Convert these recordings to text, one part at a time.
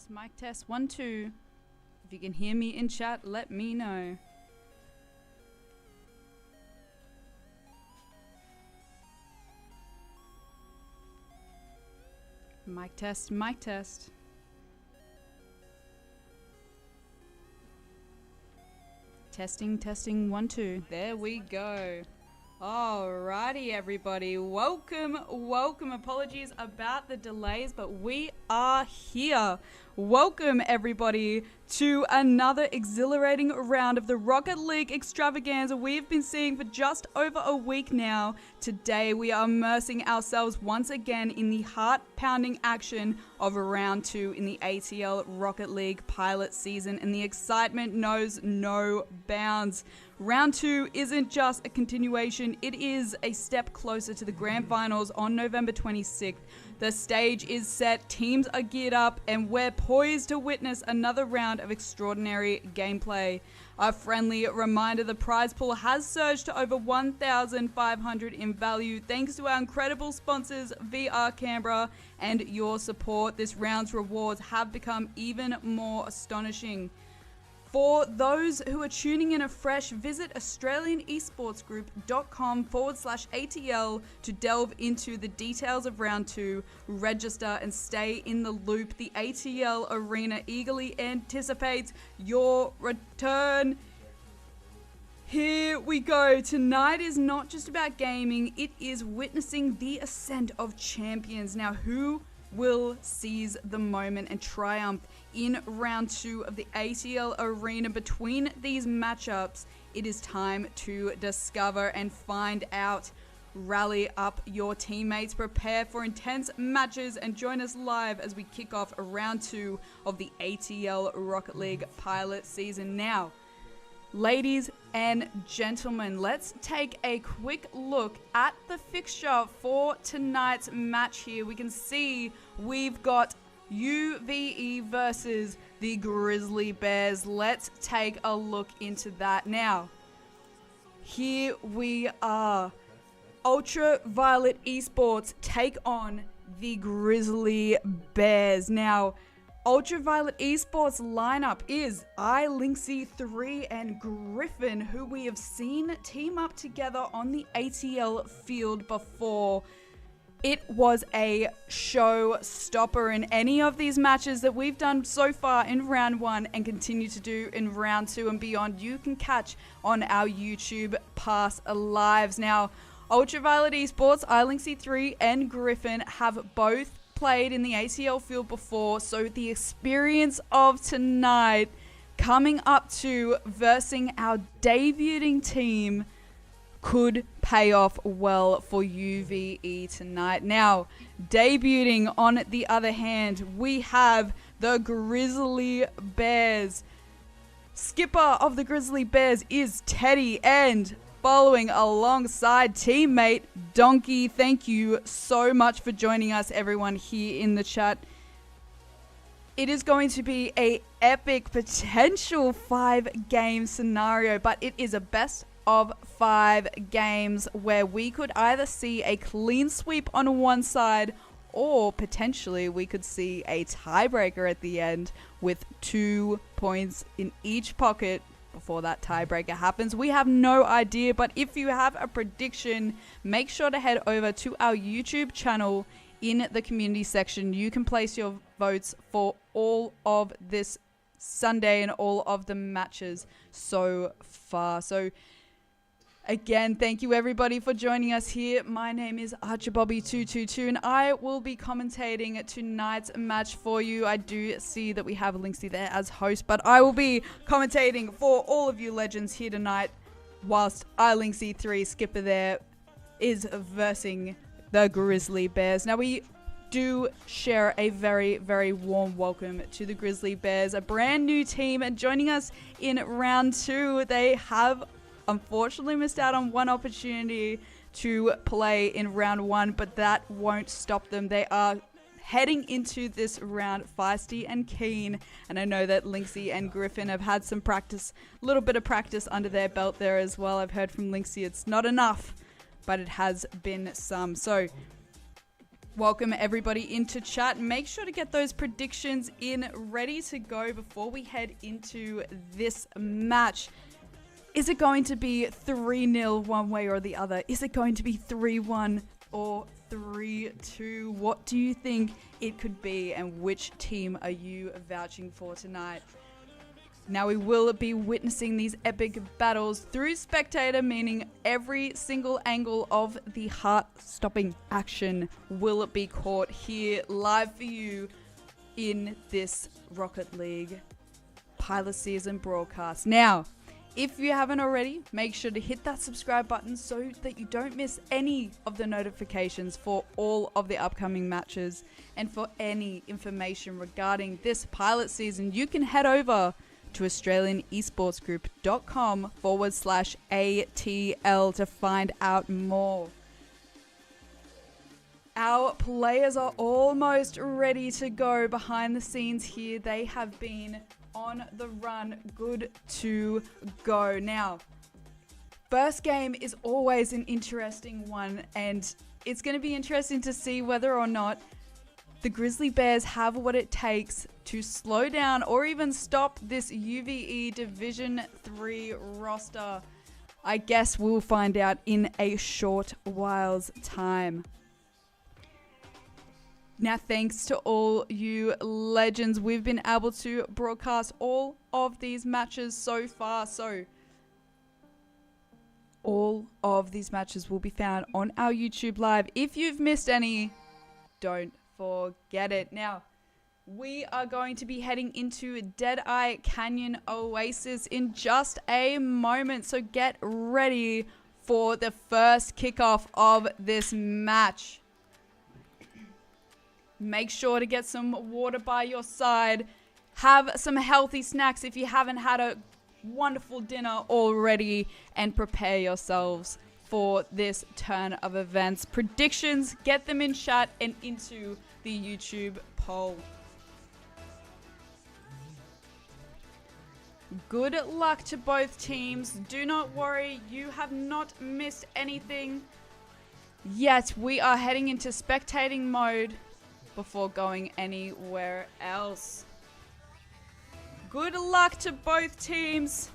Mic test, 1, 2. If you can hear me in chat, let me know. Mic test, mic test. Testing, 1, 2. There we go. Alrighty, everybody. Welcome. Apologies about the delays, but we are here. Welcome, everybody, to another exhilarating round of the Rocket League extravaganza we've been seeing for just over a week now. Today, we are immersing ourselves once again in the heart-pounding action of round 2 in the ATL Rocket League pilot season, and the excitement knows no bounds. Round 2 isn't just a continuation, it is a step closer to the grand finals on November 26th. The stage is set, teams are geared up, and we're poised to witness another round of extraordinary gameplay. A friendly reminder, the prize pool has surged to over 1,500 in value thanks to our incredible sponsors VR Canberra and your support. This round's rewards have become even more astonishing. For those who are tuning in afresh, visit australianesportsgroup.com/ATL to delve into the details of round 2, register and stay in the loop. The ATL Arena eagerly anticipates your return. Here we go. Tonight is not just about gaming, it is witnessing the ascent of champions. Now, who will seize the moment and triumph in round 2 of the ATL Arena? Between these matchups, it is time to discover and find out. Rally up your teammates, prepare for intense matches, and join us live as we kick off round 2 of the ATL Rocket League pilot season. Now, ladies and gentlemen, let's take a quick look at the fixture for tonight's match here. We can see we've got UVE versus the Grizzly Bears. Let's take a look into that now. Here we are. Ultraviolet Esports take on the Grizzly Bears. Now, Ultraviolet Esports lineup is iLinksy3 and Griffin, who we have seen team up together on the ATL field before. It was a showstopper in any of these matches that we've done so far in round 1 and continue to do in round 2 and beyond. You can catch on our YouTube past lives. Now, Ultraviolet Esports, iLinksy3 and Griffin have both played in the ATL field before, so the experience of tonight coming up to versing our debuting team could pay off well for UVE tonight. Now, debuting on the other hand, we have the Grizzly Bears. Skipper of the Grizzly Bears is Teddy, and following alongside teammate Donkey. Thank you so much for joining us, everyone here in the chat. It is going to be a epic potential 5-game scenario, but it is a best of 5 games where we could either see a clean sweep on one side, or potentially we could see a tiebreaker at the end with 2 points in each pocket before that tiebreaker happens. We have no idea, but if you have a prediction, make sure to head over to our YouTube channel. In the community section, you can place your votes for all of this Sunday and all of the matches so far. So again, thank you everybody for joining us here. My name is ArcherBobby222 and I will be commentating tonight's match for you. I do see that we have Linksy there as host, but I will be commentating for all of you legends here tonight, whilst Linksy3 skipper there is versing the Grizzly Bears. Now, we do share a very, very warm welcome to the Grizzly Bears, a brand new team, and joining us in round 2, they have unfortunately missed out on one opportunity to play in round 1, but that won't stop them. They are heading into this round feisty and keen, and I know that Linksy and Griffin have had some practice, a little bit of practice under their belt there as well. I've heard from Linksy it's not enough, but it has been some. So welcome everybody into chat. Make sure to get those predictions in ready to go before we head into this match. Is it going to be 3-0 one way or the other? Is it going to be 3-1 or 3-2? What do you think it could be, and which team are you vouching for tonight? Now, we will be witnessing these epic battles through spectator, meaning every single angle of the heart-stopping action will be caught here live for you in this Rocket League pilot season broadcast. Now, if you haven't already, make sure to hit that subscribe button so that you don't miss any of the notifications for all of the upcoming matches. And for any information regarding this pilot season, you can head over to australianesportsgroup.com/ATL to find out more. Our players are almost ready to go behind the scenes here. They have been on the run, good to go. Now, first game is always an interesting one, and it's going to be interesting to see whether or not the Grizzly Bears have what it takes to slow down or even stop this UVE Division 3 roster. I guess we'll find out in a short while's time. Now, thanks to all you legends, we've been able to broadcast all of these matches so far. So all of these matches will be found on our YouTube Live. If you've missed any, don't forget it. Now, we are going to be heading into Deadeye Canyon Oasis in just a moment, so get ready for the first kickoff of this match. Make sure to get some water by your side. Have some healthy snacks if you haven't had a wonderful dinner already, and prepare yourselves for this turn of events. Predictions, get them in chat and into the YouTube poll. Good luck to both teams. Do not worry, you have not missed anything yet. We are heading into spectating mode before going anywhere else. Good luck to both teams.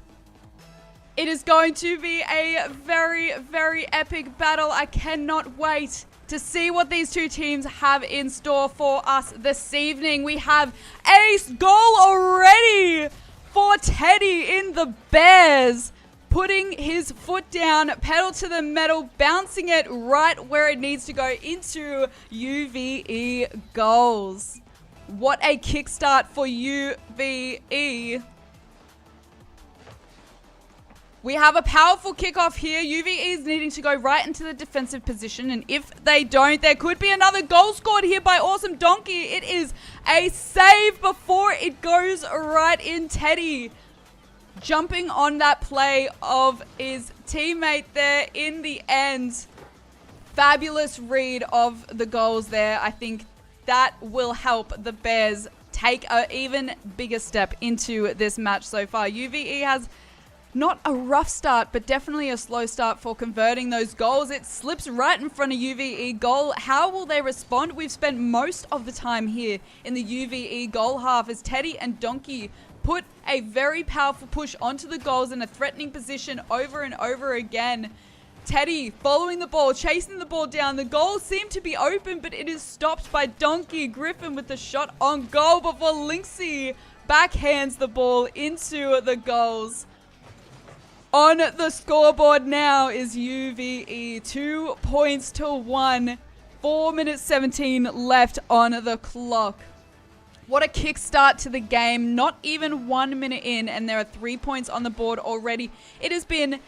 It is going to be a very, very epic battle. I cannot wait to see what these two teams have in store for us this evening. We have a goal already for Teddy in the Bears, putting his foot down, pedal to the metal, bouncing it right where it needs to go into UVE goals. What a kickstart for UVE. We have a powerful kickoff here. UVE is needing to go right into the defensive position, and if they don't, there could be another goal scored here by Awesome Donkey. It is a save before it goes right in. Teddy jumping on that play of his teammate there in the end. Fabulous read of the goals there. I think that will help the Bears take an even bigger step into this match so far. UVE has not a rough start, but definitely a slow start for converting those goals. It slips right in front of UVE goal. How will they respond? We've spent most of the time here in the UVE goal half as Teddy and Donkey put a very powerful push onto the goals in a threatening position over and over again. Teddy following the ball, chasing the ball down. The goal seemed to be open, but it is stopped by Donkey. Griffin with the shot on goal before Lynxie backhands the ball into the goals. On the scoreboard now is UVE, 2 points to 1. 4 minutes 17 left on the clock. What a kickstart to the game. Not even 1 minute in, and there are 3 points on the board already. It has been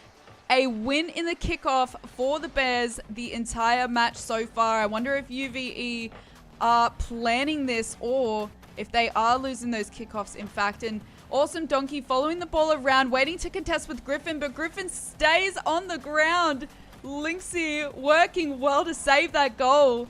a win in the kickoff for the Bears the entire match so far. I wonder if UVE are planning this or if they are losing those kickoffs, in fact. And Awesome Donkey following the ball around, waiting to contest with Griffin, but Griffin stays on the ground. Lynxie working well to save that goal.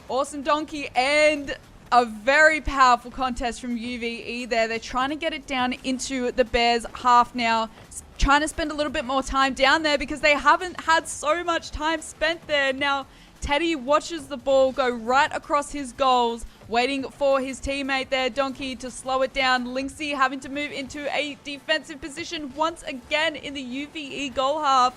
Awesome Donkey and a very powerful contest from UVE there. They're trying to get it down into the Bears half now. Trying to spend a little bit more time down there because they haven't had so much time spent there. Now, Teddy watches the ball go right across his goals, waiting for his teammate there, Donkey, to slow it down. Lynxie having to move into a defensive position once again in the UVE goal half.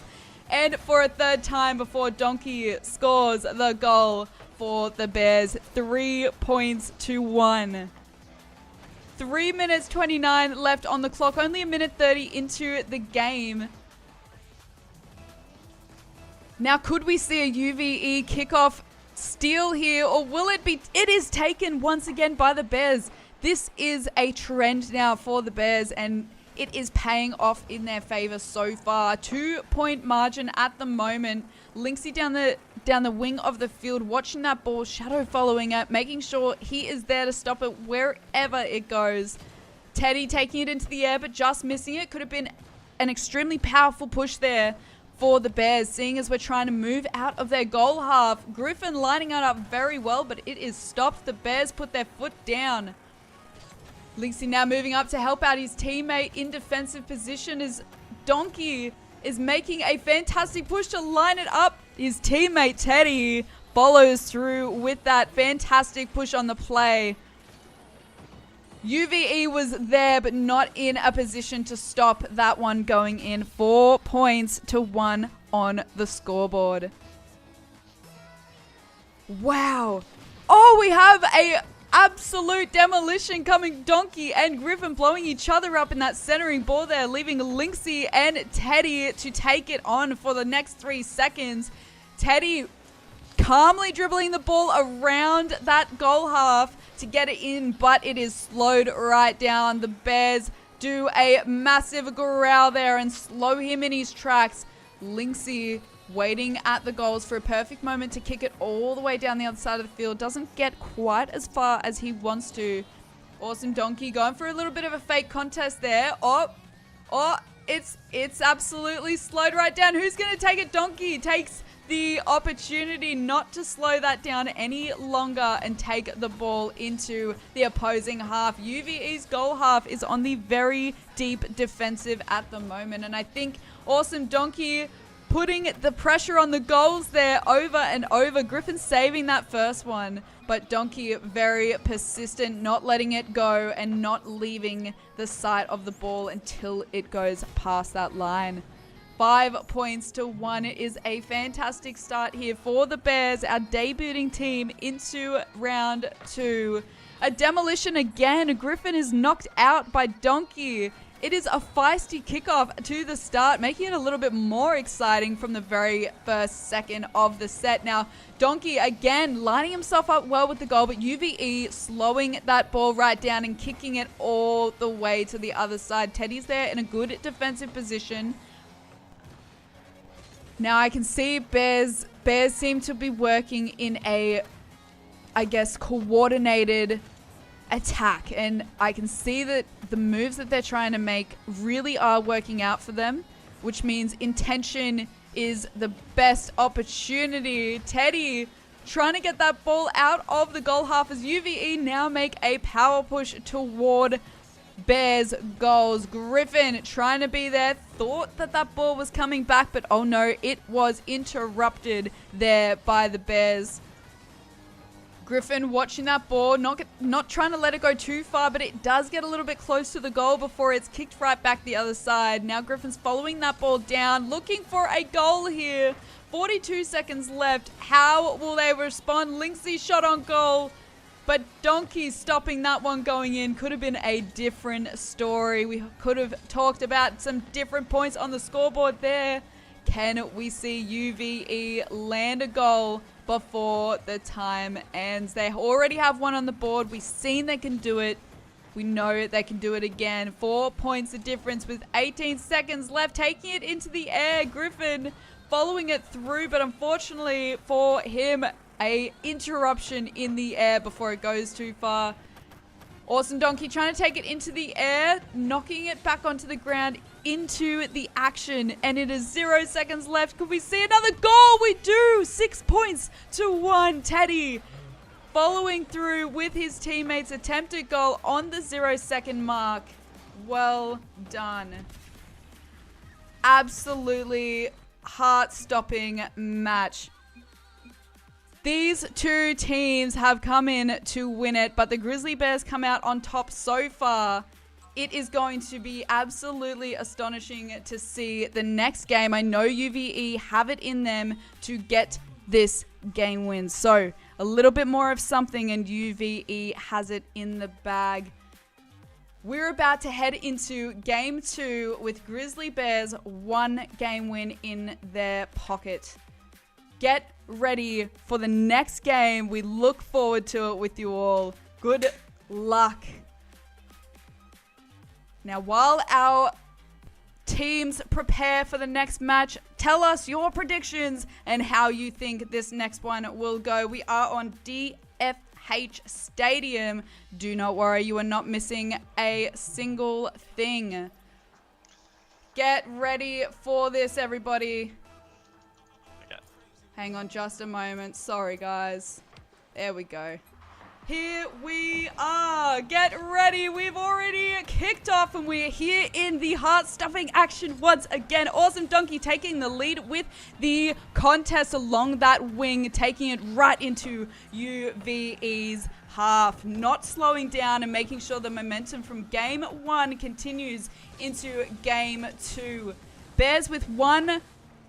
And for a third time before Donkey scores the goal for the Bears. 3 points to 1. 3 minutes 29 left on the clock. Only a minute 30 into the game. Now, could we see a UVE kickoff steal here, or will it be? It is taken once again by the Bears. This is a trend now for the Bears, and it is paying off in their favor so far. 2-point margin at the moment. Lynxie down the wing of the field, watching that ball, shadow following it, making sure he is there to stop it wherever it goes. Teddy taking it into the air, but just missing it. Could have been an extremely powerful push there for the Bears, seeing as we're trying to move out of their goal half. Griffin lining it up very well, but it is stopped. The Bears put their foot down. Lynxie now moving up to help out his teammate in defensive position as Donkey is making a fantastic push to line it up. His teammate Teddy follows through with that fantastic push on the play. UVE was there, but not in a position to stop that one going in. 4 points to 1 on the scoreboard. Wow. Oh, we have a absolute demolition coming. Donkey and Griffin blowing each other up in that centering ball there, leaving Lynxie and Teddy to take it on for the next 3 seconds. Teddy calmly dribbling the ball around that goal half to get it in, but it is slowed right down. The Bears do a massive growl there and slow him in his tracks. Lynxie waiting at the goals for a perfect moment to kick it all the way down the other side of the field. Doesn't get quite as far as he wants to. Awesome Donkey going for a little bit of a fake contest there. Oh, it's absolutely slowed right down. Who's going to take it? Donkey takes the opportunity not to slow that down any longer and take the ball into the opposing half. UVE's goal half is on the very deep defensive at the moment, and I think Awesome Donkey putting the pressure on the goals there over and over. Griffin saving that first one, but Donkey very persistent, not letting it go and not leaving the sight of the ball until it goes past that line. 5 points to 1. It is a fantastic start here for the Bears, our debuting team, into round 2. A demolition again. Griffin is knocked out by Donkey. It is a feisty kickoff to the start, making it a little bit more exciting from the very first second of the set. Now, Donkey again lining himself up well with the goal, but UVE slowing that ball right down and kicking it all the way to the other side. Teddy's there in a good defensive position. Now I can see Bears seem to be working in a, I guess, coordinated attack. And I can see that the moves that they're trying to make really are working out for them, which means intention is the best opportunity. Teddy trying to get that ball out of the goal half as UVE now make a power push toward Bears goals. Griffin trying to be there, thought that that ball was coming back, but oh no, it was interrupted there by the Bears. Griffin watching that ball, not trying to let it go too far, but it does get a little bit close to the goal before it's kicked right back the other side. Now Griffin's following that ball down, looking for a goal here. 42 seconds left. How will they respond? Linksy shot on goal, but Donkey stopping that one going in. Could have been a different story. We could have talked about some different points on the scoreboard there. Can we see UVE land a goal before the time ends? They already have one on the board. We've seen they can do it. We know they can do it again. 4 points of difference with 18 seconds left. Taking it into the air. Griffin following it through, but unfortunately for him, a interruption in the air before it goes too far. Awesome Donkey trying to take it into the air, knocking it back onto the ground into the action, and it is 0 seconds left. Could we see another goal? We do! 6 points to 1. Teddy following through with his teammates' attempted goal on the 0 second mark. Well done. Absolutely heart-stopping match. These two teams have come in to win it, but the Grizzly Bears come out on top so far. It is going to be absolutely astonishing to see the next game. I know UVE have it in them to get this game win. So a little bit more of something and UVE has it in the bag. We're about to head into game 2 with Grizzly Bears 1 game win in their pocket. Get ready for the next game. We look forward to it with you all. Good luck. Now, while our teams prepare for the next match, tell us your predictions and how you think this next one will go. We are on DFH Stadium. Do not worry, you are not missing a single thing. Get ready for this, everybody. Hang on just a moment. Sorry, guys. There we go. Here we are. Get ready. We've already kicked off and we're here in the heart-stuffing action once again. Awesome Donkey taking the lead with the contest along that wing, taking it right into UVE's half. Not slowing down and making sure the momentum from game 1 continues into game 2. Bears with 1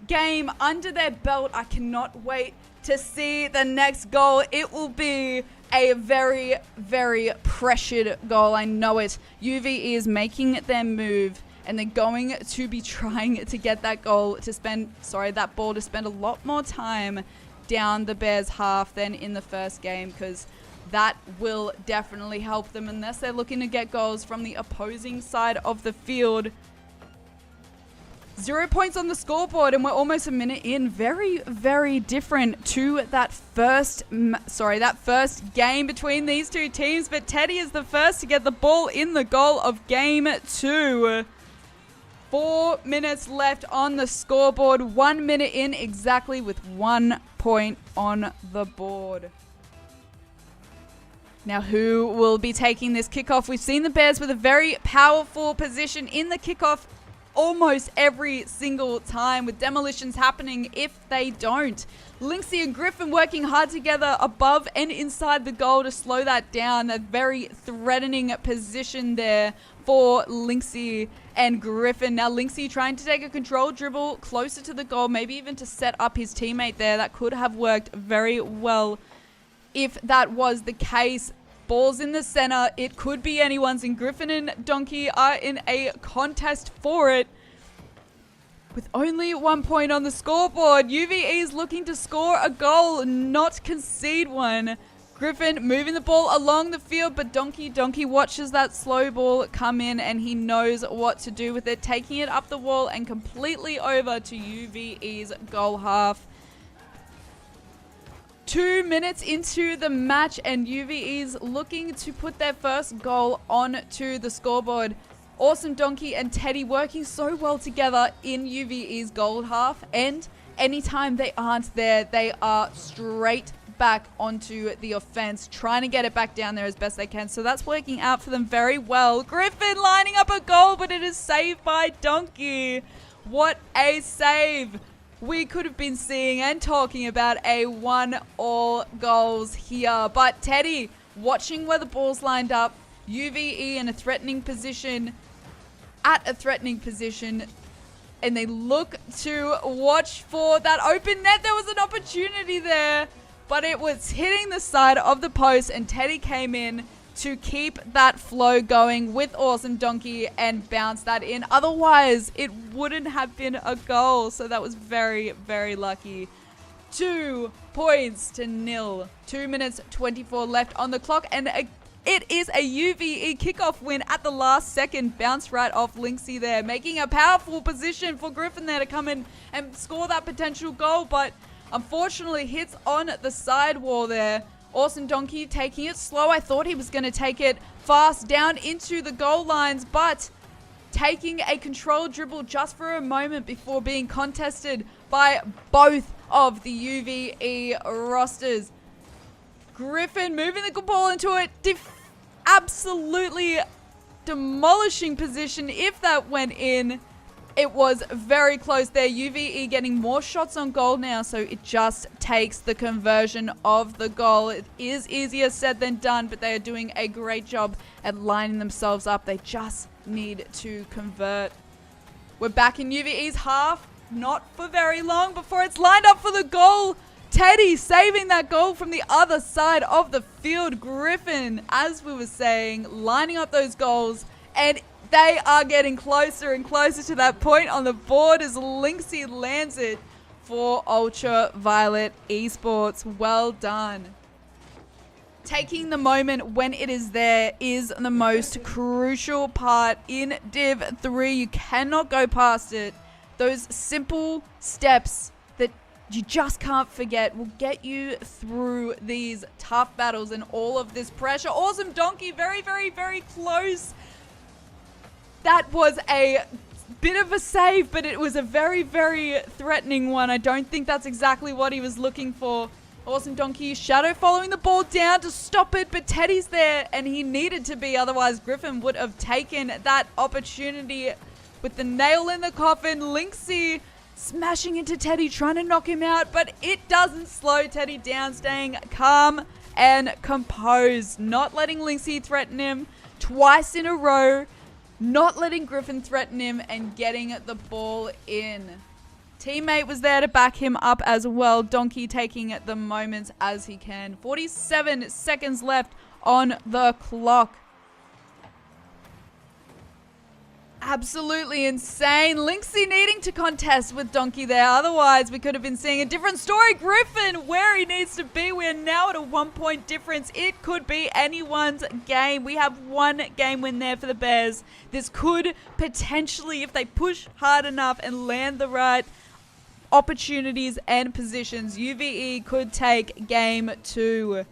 game under their belt. I cannot wait to see the next goal. It will be a very, very pressured goal. I know it. UVE is making their move and they're going to be trying to get that goal to that ball to spend a lot more time down the Bears half than in the first game, because that will definitely help them unless they're looking to get goals from the opposing side of the field. 0 points on the scoreboard and we're almost a minute in. Very, very different to that first game between these two teams. But Teddy is the first to get the ball in the goal of game 2. 4 minutes left on the scoreboard. 1 minute in exactly with 1 point on the board. Now, who will be taking this kickoff? We've seen the Bears with a very powerful position in the kickoff almost every single time, with demolitions happening if they don't. Linksy and Griffin working hard together above and inside the goal to slow that down. A very threatening position there for Linksy and Griffin. Now Linksy trying to take a control dribble closer to the goal, maybe even to set up his teammate there. That could have worked very well if that was the case. Ball's in the center. It could be anyone's, and Griffin and Donkey are in a contest for it. With only 1 point on the scoreboard, UVE is looking to score a goal, not concede one. Griffin moving the ball along the field, but Donkey watches that slow ball come in and he knows what to do with it, taking it up the wall and completely over to UVE's goal half. 2 minutes into the match and UVE's looking to put their first goal onto the scoreboard. Awesome Donkey and Teddy working so well together in UVE's goal half, and anytime they aren't there, they are straight back onto the offense, trying to get it back down there as best they can. So that's working out for them very well. Griffin lining up a goal, but it is saved by Donkey. What a save. We could have been seeing and talking about a 1-all goals here. But Teddy, watching where the ball's lined up, UVE in a threatening position, and they look to watch for that open net. There was an opportunity there, but it was hitting the side of the post, and Teddy came in to keep that flow going with Awesome Donkey and bounce that in. Otherwise, it wouldn't have been a goal. So that was very, very lucky. 2 points to 0. 2 minutes 24 left on the clock, and it is a UVE kickoff win at the last second. Bounce right off Linksy there, making a powerful position for Griffin there to come in and score that potential goal, but unfortunately hits on the side wall there. Awesome Donkey taking it slow. I thought he was going to take it fast down into the goal lines, but taking a controlled dribble just for a moment before being contested by both of the UVE rosters. Griffin moving the ball into it. Absolutely demolishing position if that went in. It was very close there. UVE getting more shots on goal now, so it just takes the conversion of the goal. It is easier said than done, but they are doing a great job at lining themselves up. They just need to convert. We're back in UVE's half. Not for very long before it's lined up for the goal. Teddy saving that goal from the other side of the field. Griffin, as we were saying, lining up those goals, and they are getting closer and closer to that point on the board as Linksy lands it for Ultraviolet Esports. Well done. Taking the moment when it is there is the most crucial part in Div 3. You cannot go past it. Those simple steps that you just can't forget will get you through these tough battles and all of this pressure. Awesome Donkey, very, very, very close. That was a bit of a save, but it was a very, very threatening one. I don't think that's exactly what he was looking for. Awesome Donkey, Shadow following the ball down to stop it, but Teddy's there, and he needed to be. Otherwise, Griffin would have taken that opportunity with the nail in the coffin. Linksy smashing into Teddy, trying to knock him out, but it doesn't slow Teddy down, staying calm and composed, not letting Linksy threaten him twice in a row. Not letting Griffin threaten him and getting the ball in. Teammate was there to back him up as well. Donkey taking the moments as he can. 47 seconds left on the clock. Absolutely insane. Linksy needing to contest with Donkey there. Otherwise, we could have been seeing a different story. Griffin where he needs to be. We're now at a 1-point difference. It could be anyone's game. We have 1 game win there for the Bears. This could potentially, if they push hard enough and land the right opportunities and positions, UVE could take game 2.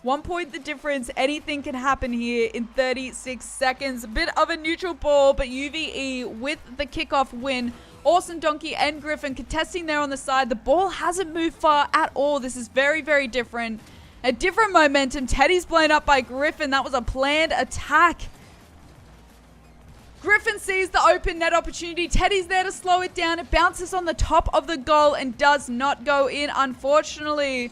1 point the difference. Anything can happen here in 36 seconds. A bit of a neutral ball, but UVE with the kickoff win. Awesome Donkey and Griffin contesting there on the side. The ball hasn't moved far at all. This is very, very different. A different momentum. Teddy's blown up by Griffin. That was a planned attack. Griffin sees the open net opportunity. Teddy's there to slow it down. It bounces on the top of the goal and does not go in, unfortunately.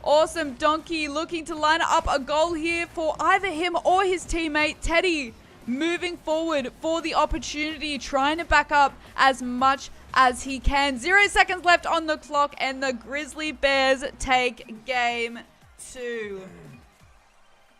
Awesome Donkey looking to line up a goal here for either him or his teammate. Teddy moving forward for the opportunity, trying to back up as much as he can. 0 seconds left on the clock, and the Grizzly Bears take game 2.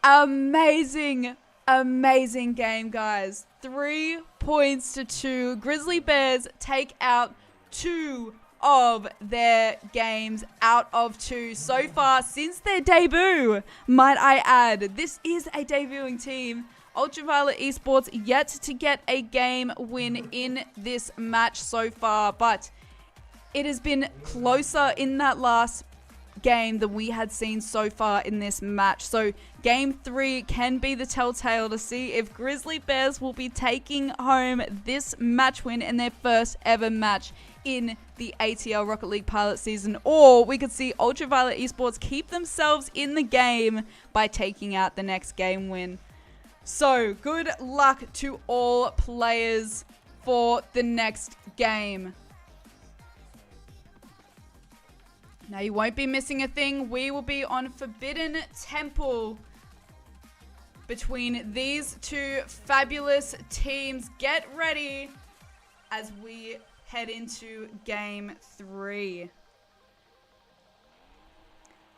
Amazing, amazing game, guys. 3 points to 2. Grizzly Bears take out 2 of their games out of 2 so far since their debut, might I add. This is a debuting team. Ultraviolet Esports yet to get a game win in this match so far, but it has been closer in that last game than we had seen so far in this match. So game 3 can be the telltale to see if Grizzly Bears will be taking home this match win in their first ever match in the ATL Rocket League pilot season, or we could see Ultraviolet Esports keep themselves in the game by taking out the next game win. So good luck to all players for the next game. Now you won't be missing a thing. We will be on Forbidden Temple between these 2 fabulous teams. Get ready as we head into game 3.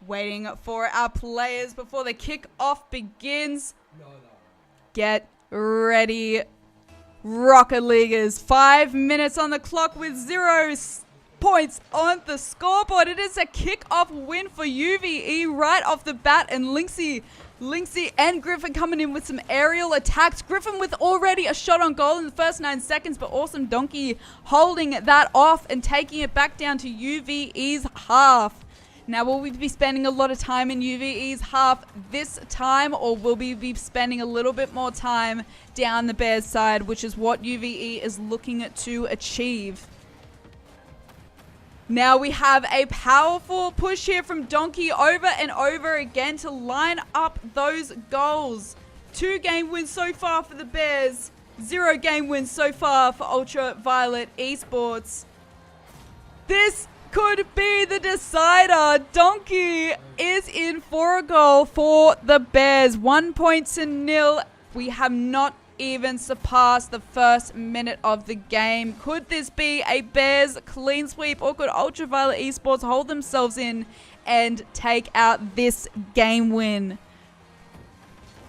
Waiting for our players before the kickoff begins. Get ready, Rocket Leaguers. 5 minutes on the clock with 0 points on the scoreboard. It is a kickoff win for UVE right off the bat, and Lynxie and Griffin coming in with some aerial attacks. Griffin with already a shot on goal in the first 9 seconds, but Awesome Donkey holding that off and taking it back down to UVE's half. Now, will we be spending a lot of time in UVE's half this time, or will we be spending a little bit more time down the Bears side, which is what UVE is looking to achieve? Now we have a powerful push here from Donkey over and over again to line up those goals. 2 game wins so far for the Bears. 0 game wins so far for Ultraviolet Esports. This could be the decider. Donkey is in for a goal for the Bears. 1-0. We have not even surpassed the first minute of the game. Could this be a Bears clean sweep, or could Ultraviolet Esports hold themselves in and take out this game win?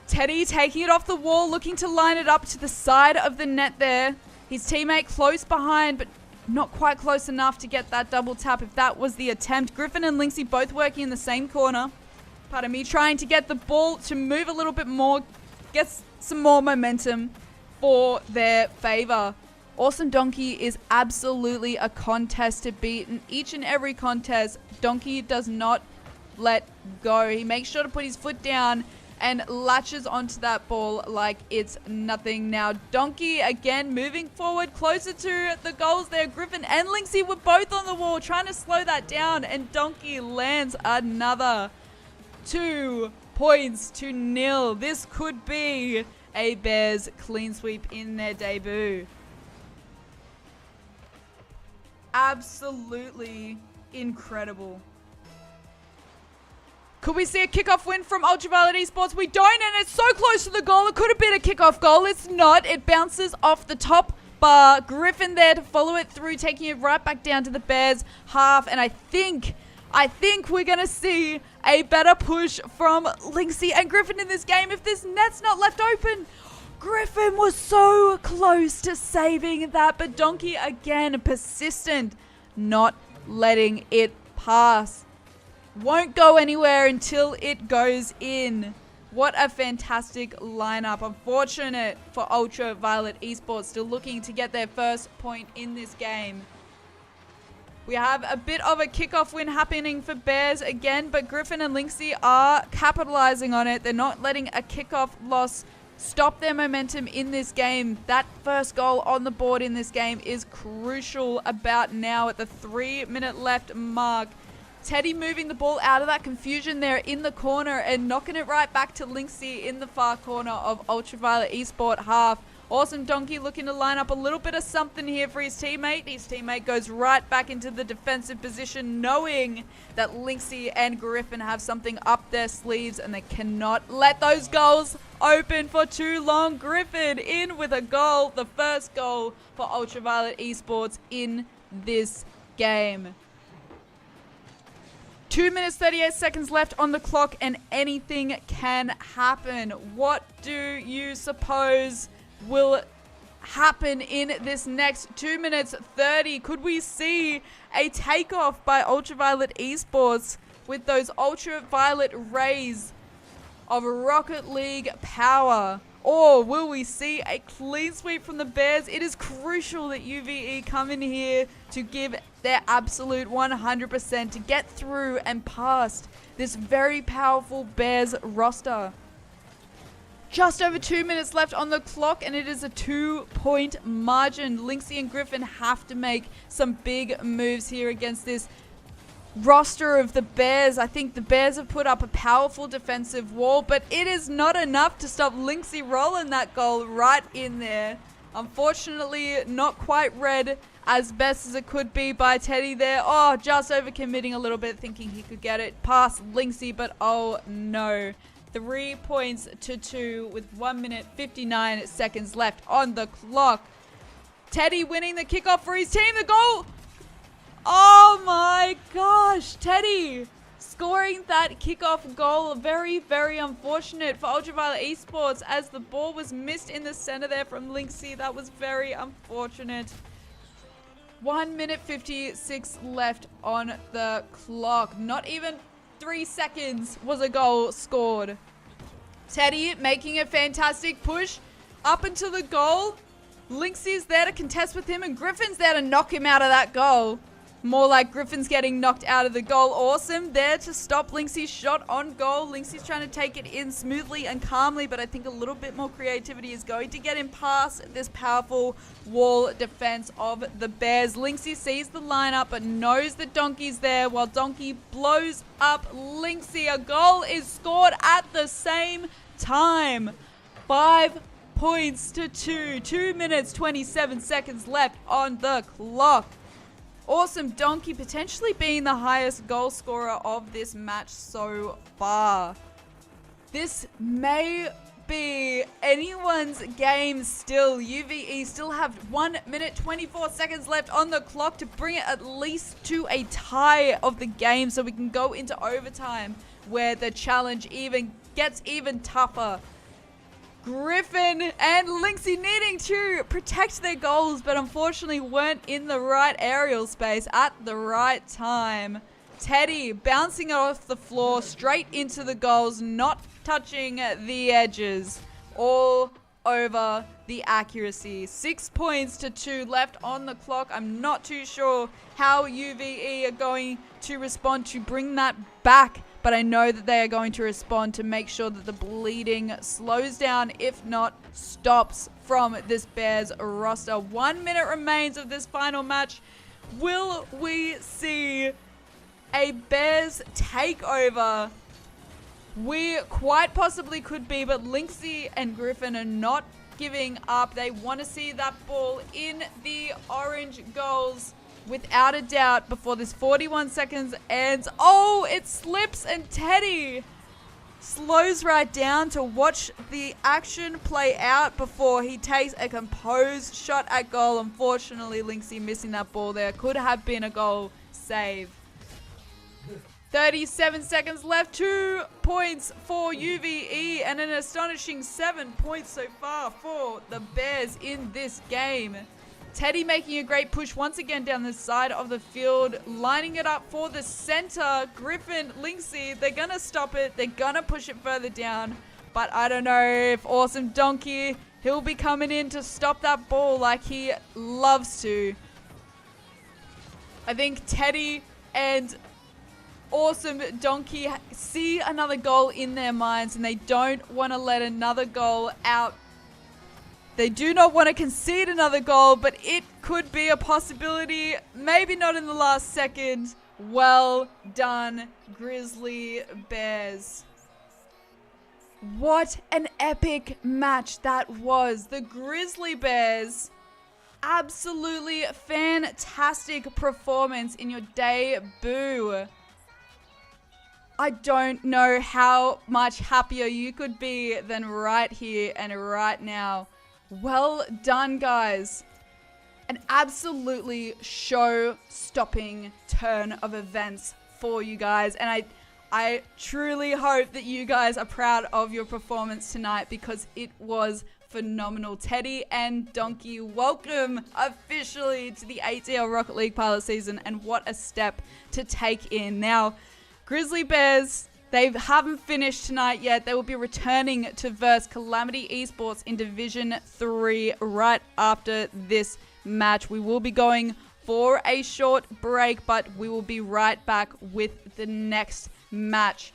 Teddy taking it off the wall, looking to line it up to the side of the net there. His teammate close behind, but not quite close enough to get that double tap if that was the attempt. Griffin and Lynxie both working in the same corner. Pardon me, trying to get the ball to move a little bit more, gets some more momentum for their favor. Awesome Donkey is absolutely a contest to beat. In each and every contest, Donkey does not let go. He makes sure to put his foot down and latches onto that ball like it's nothing. Now Donkey again moving forward closer to the goals there. Griffin and Lynxie were both on the wall trying to slow that down, and Donkey lands another 2 points to 0. This could be a Bears clean sweep in their debut. Absolutely incredible. Could we see a kickoff win from Ultraviolet Esports? We don't, and it's so close to the goal. It could have been a kickoff goal. It's not. It bounces off the top bar. Griffin there to follow it through, taking it right back down to the Bears half, and I think we're going to see a better push from Lynxie and Griffin in this game if this net's not left open. Griffin was so close to saving that, but Donkey again persistent, not letting it pass. Won't go anywhere until it goes in. What a fantastic lineup. Unfortunate for Ultraviolet Esports, still looking to get their first point in this game. We have a bit of a kickoff win happening for Bears again, but Griffin and Lynxie are capitalizing on it. They're not letting a kickoff loss stop their momentum in this game. That first goal on the board in this game is crucial about now at the 3-minute left mark. Teddy moving the ball out of that confusion there in the corner and knocking it right back to Lynxie in the far corner of Ultraviolet Esport half. Awesome Donkey looking to line up a little bit of something here for his teammate. His teammate goes right back into the defensive position, knowing that Lynxie and Griffin have something up their sleeves and they cannot let those goals open for too long. Griffin in with a goal, the first goal for Ultraviolet Esports in this game. 2 minutes 38 seconds left on the clock and anything can happen. What do you suppose will happen in this next 2 minutes 30? Could we see a takeoff by Ultraviolet Esports with those ultraviolet rays of Rocket League power? Or will we see a clean sweep from the Bears? It is crucial that UVE come in here to give their absolute 100% to get through and past this very powerful Bears roster. Just over 2 minutes left on the clock, and it is a 2-point margin. Lynxie and Griffin have to make some big moves here against this roster of the Bears. I think the Bears have put up a powerful defensive wall, but it is not enough to stop Lynxie rolling that goal right in there. Unfortunately, not quite read as best as it could be by Teddy there. Oh, just overcommitting a little bit, thinking he could get it past Lynxie, but oh no. 3 points to 2 with 1 minute 59 seconds left on the clock. Teddy winning the kickoff for his team. The goal! Oh my gosh, Teddy scoring that kickoff goal. Very, very unfortunate for Ultraviolet Esports as the ball was missed in the center there from Lynxie. That was very unfortunate. 1 minute 56 left on the clock. Not even 3 seconds was a goal scored. Teddy making a fantastic push up into the goal. Lynxie's there to contest with him, and Griffin's there to knock him out of that goal. More like Griffin's getting knocked out of the goal. Awesome there to stop Lynxie's shot on goal. Lynxie's trying to take it in smoothly and calmly, but I think a little bit more creativity is going to get him past this powerful wall defense of the Bears. Lynxie sees the lineup but knows that Donkey's there, while Donkey blows up Lynxie. A goal is scored at the same time. 5 points to 2. 2 minutes 27 seconds left on the clock. Awesome Donkey potentially being the highest goal scorer of this match so far. This may be anyone's game still. UVE still have 1 minute 24 seconds left on the clock to bring it at least to a tie of the game so we can go into overtime where the challenge gets even tougher. Griffin and Lynxie needing to protect their goals, but unfortunately weren't in the right aerial space at the right time. Teddy bouncing it off the floor straight into the goals, not touching the edges. All over the accuracy. 6 points to 2 left on the clock. I'm not too sure how UVE are going to respond to bring that back, but I know that they are going to respond to make sure that the bleeding slows down, if not stops, from this Bears roster. 1 minute remains of this final match. Will we see a Bears takeover? We quite possibly could be, but Lynxie and Griffin are not giving up. They want to see that ball in the orange goals without a doubt before this 41 seconds ends. Oh, it slips and Teddy slows right down to watch the action play out before he takes a composed shot at goal. Unfortunately, Lynxie missing that ball there. Could have been a goal save. 37 seconds left. 2 points for UVE and an astonishing 7 points so far for the Bears in this game. Teddy making a great push once again down the side of the field, lining it up for the center. Griffin, Lynxie, they're going to stop it. They're going to push it further down. But I don't know if Awesome Donkey, he'll be coming in to stop that ball like he loves to. I think Teddy and Awesome Donkey see another goal in their minds and they don't want to let another goal out. They do not want to concede another goal, but it could be a possibility. Maybe not in the last second. Well done, Grizzly Bears. What an epic match that was. The Grizzly Bears, absolutely fantastic performance in your debut. I don't know how much happier you could be than right here and right now. Well done, guys. An absolutely show-stopping turn of events for you guys. And I truly hope that you guys are proud of your performance tonight because it was phenomenal. Teddy and Donkey, welcome officially to the ATL Rocket League pilot season, and what a step to take in. Now, Grizzly Bears, they haven't finished tonight yet. They will be returning to verse Calamity Esports in Division 3 right after this match. We will be going for a short break, but we will be right back with the next match.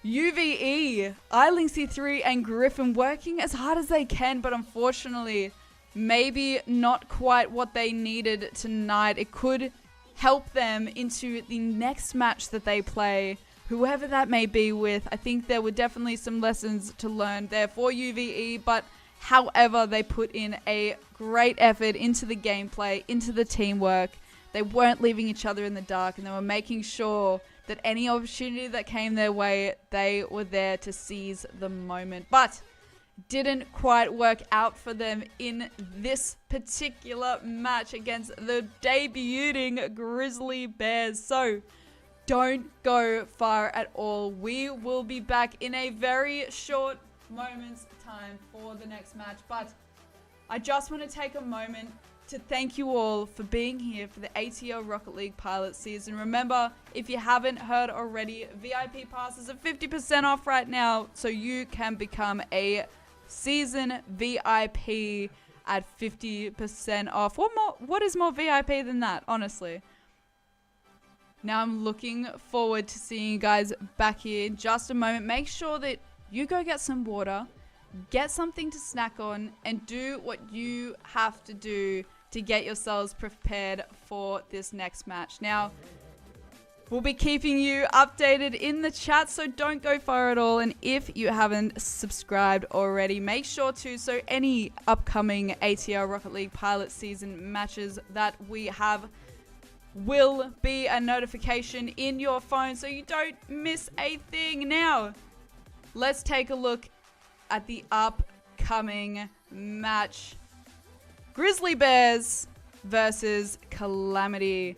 UVE, Eiling C3 and Griffin working as hard as they can, but unfortunately, maybe not quite what they needed tonight. It could help them into the next match that they play, whoever that may be with. I think there were definitely some lessons to learn there for UVE, but however, they put in a great effort into the gameplay, into the teamwork. They weren't leaving each other in the dark, and they were making sure that any opportunity that came their way, they were there to seize the moment. But didn't quite work out for them in this particular match against the debuting Grizzly Bears. So don't go far at all. We will be back in a very short moment's time for the next match. But I just want to take a moment to thank you all for being here for the ATL Rocket League pilot season. Remember, if you haven't heard already, VIP passes are 50% off right now, so you can become a season VIP at 50% off. What is more VIP than that, honestly? Now I'm looking forward to seeing you guys back here in just a moment. Make sure that you go get some water, get something to snack on, and do what you have to do to get yourselves prepared for this next match. Now, we'll be keeping you updated in the chat, so don't go far at all. And if you haven't subscribed already, make sure to, so any upcoming ATL Rocket League pilot season matches that we have will be a notification in your phone so you don't miss a thing. Now, let's take a look at the upcoming match. Grizzly Bears versus Calamity.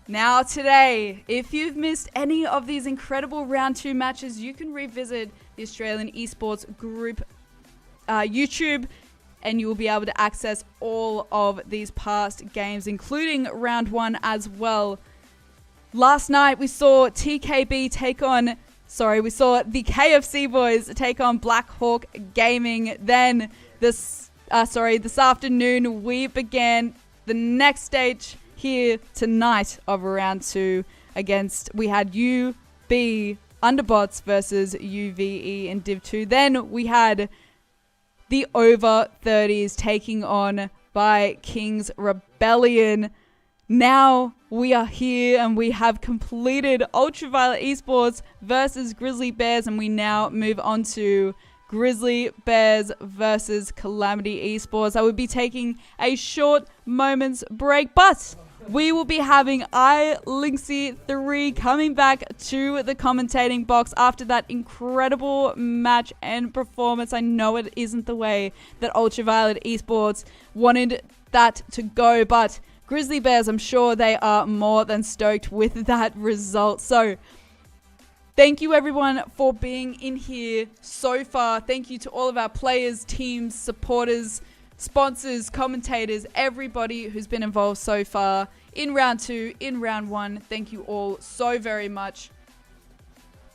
Now today, if you've missed any of these incredible round 2 matches, you can revisit the Australian Esports Group YouTube, and you will be able to access all of these past games, including round 1 as well. Last night we saw TKB take on, we saw the KFC boys take on Black Hawk Gaming. Then this afternoon we began the next stage here tonight of round 2 we had UB Underbots versus UVE in Div 2. Then we had the over 30s taking on by King's Rebellion. Now we are here and we have completed Ultraviolet Esports versus Grizzly Bears, and we now move on to Grizzly Bears versus Calamity Esports. I will be taking a short moment's break, but we will be having iLinksy3 coming back to the commentating box after that incredible match and performance. I know it isn't the way that Ultraviolet Esports wanted that to go, but Grizzly Bears, I'm sure they are more than stoked with that result. So thank you everyone for being in here so far. Thank you to all of our players, teams, supporters, sponsors, commentators, everybody who's been involved so far in round 2, in round 1. Thank you all so very much.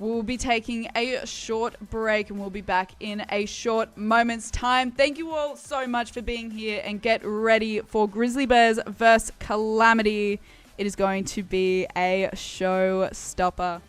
We'll be taking a short break and we'll be back in a short moment's time. Thank you all so much for being here, and get ready for Grizzly Bears versus Calamity. It is going to be a showstopper.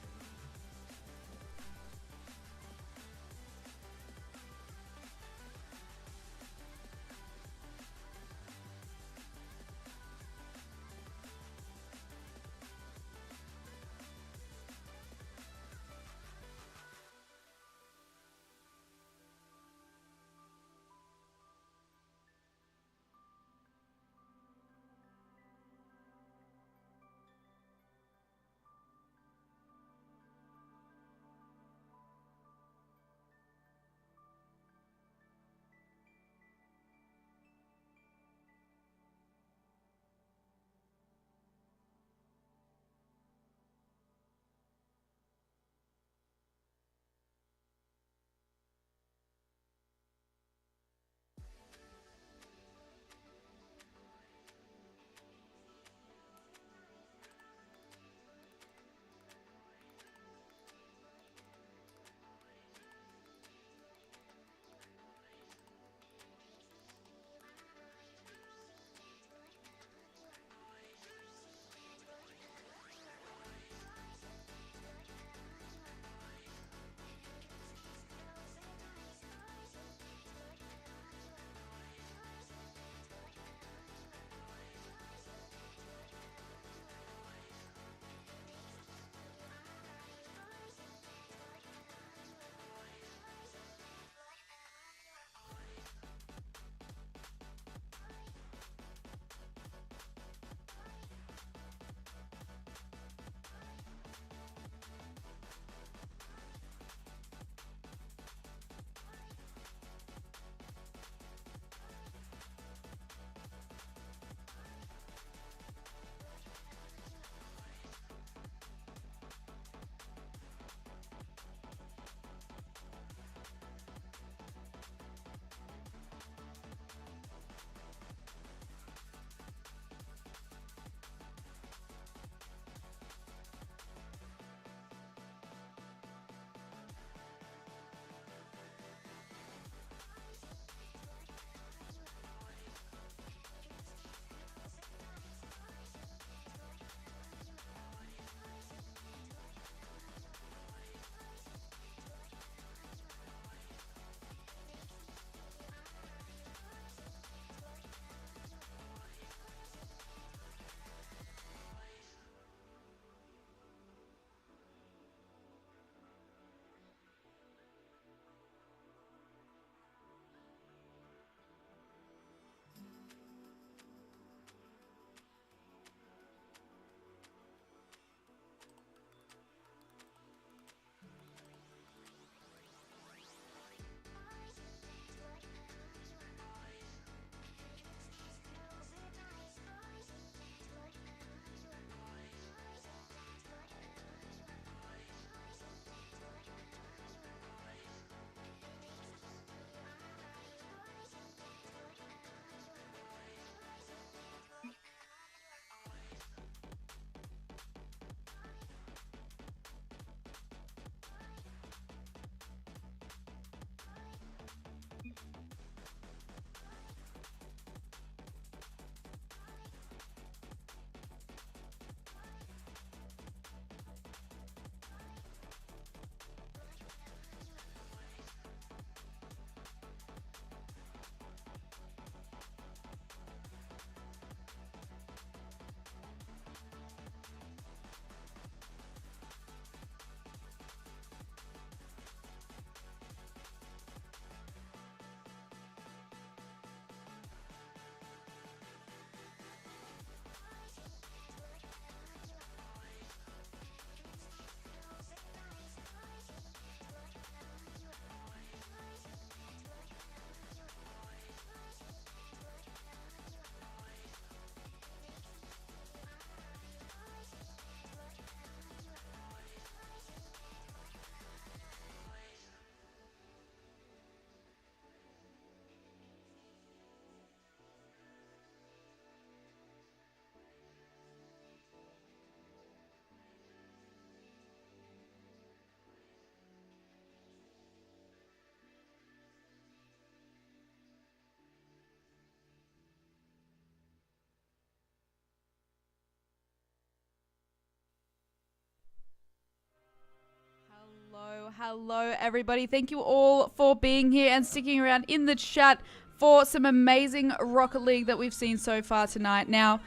Hello, everybody. Thank you all for being here and sticking around in the chat for some amazing Rocket League that we've seen so far tonight. Now,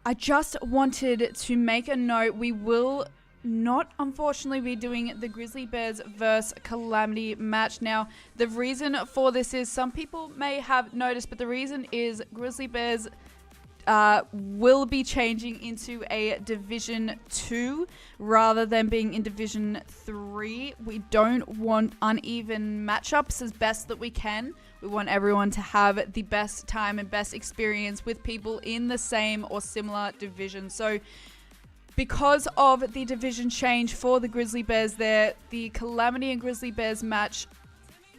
I just wanted to make a note. We will not, unfortunately, be doing the Grizzly Bears versus Calamity match. Now, the reason for this is some people may have noticed, but the reason is Grizzly Bears will be changing into a Division 2 rather than being in Division 3. We don't want uneven matchups as best that we can. We want everyone to have the best time and best experience with people in the same or similar division. So because of the division change for the Grizzly Bears there, the Calamity and Grizzly Bears match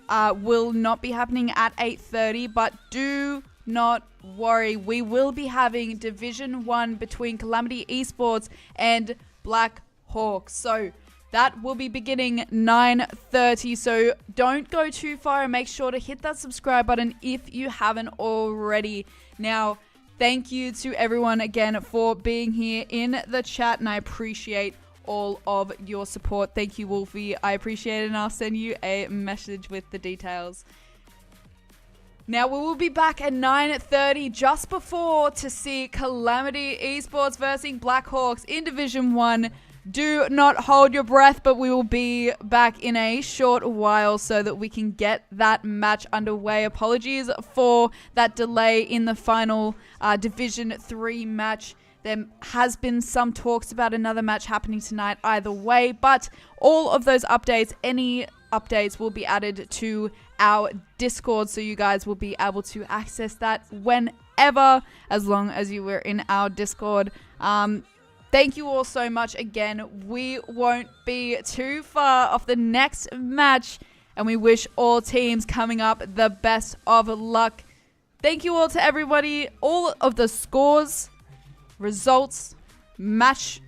will not be happening at 8:30, but do not worry. We will be having Division 1 between Calamity Esports and Black Hawks. So that will be beginning 9:30. So don't go too far and make sure to hit that subscribe button if you haven't already. Now, thank you to everyone again for being here in the chat, and I appreciate all of your support. Thank you, Wolfie. I appreciate it, and I'll send you a message with the details. Now, we will be back at 9:30 just before to see Calamity Esports versus Black Hawks in Division 1. Do not hold your breath, but we will be back in a short while so that we can get that match underway. Apologies for that delay in the final Division 3 match. There has been some talks about another match happening tonight either way, but all of those updates, any updates will be added to our Discord, so you guys will be able to access that whenever, as long as you were in our Discord. Thank you all so much again. We won't be too far off the next match, and we wish all teams coming up the best of luck. Thank you all to everybody. All of the scores, results, match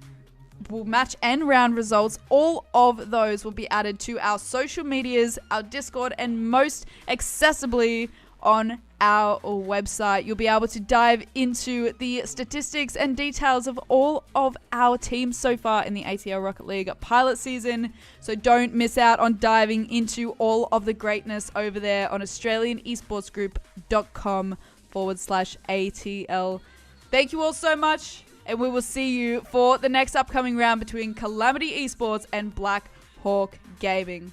and round results, all of those will be added to our social medias, our Discord, and most accessibly on our website. You'll be able to dive into the statistics and details of all of our teams so far in the ATL Rocket League pilot season. So don't miss out on diving into all of the greatness over there on AustralianEsportsGroup.com/ATL. Thank you all so much, and we will see you for the next upcoming round between Calamity Esports and Black Hawk Gaming.